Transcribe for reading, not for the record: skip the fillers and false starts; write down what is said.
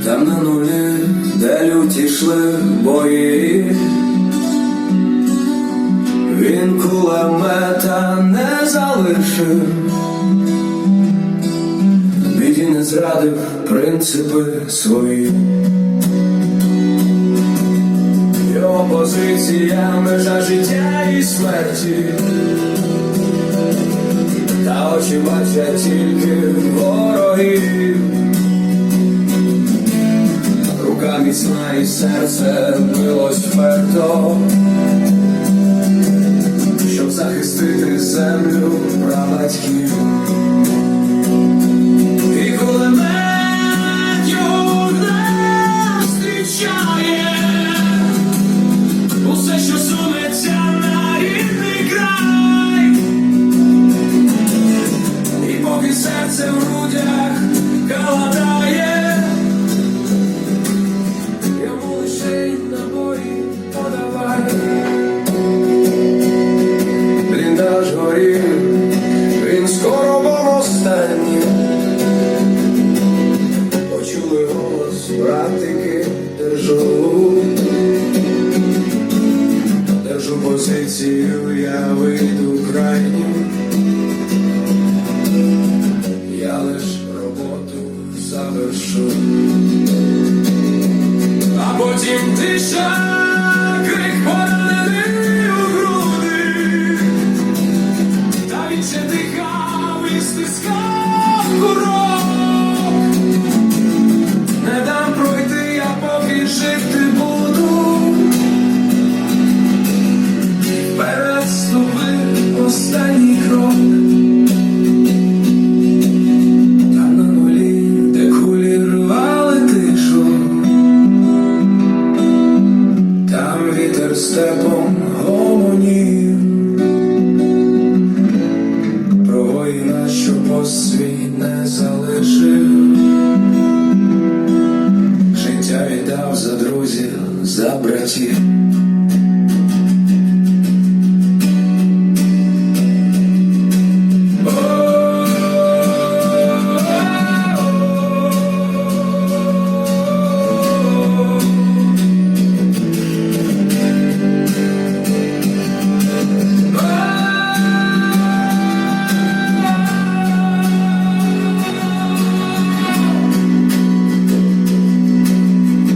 Там на нулі, де люті йшли бої, він кулемета не залишив, біді не зрадив принципи свої. Його позиція межа життя і смерті, та очі бачать тільки ворогів. Рука міцна і серце билось вперто, щоб захистити землю прабатьків. І кулемет його не зустрічає усе, що сунеться на рідний край. І поки серце в грудях калатає, йому лише й набої подавай. Бліндаж горів, він скоро був останній. Почули голос братики, держу позицію, я вийду крайнім. Я лиш роботу завершу, а потім тиша, крик поранений у груди, та він ще дихав і стискав курок. Не дам пройти, я поки жити буду. Вперед ступив останній крок. Там на нулі, де кулі рвали тишу, там вітер степом гомонів. Про воїна, що пост свій не залишив, життя віддав за друзів, за братів.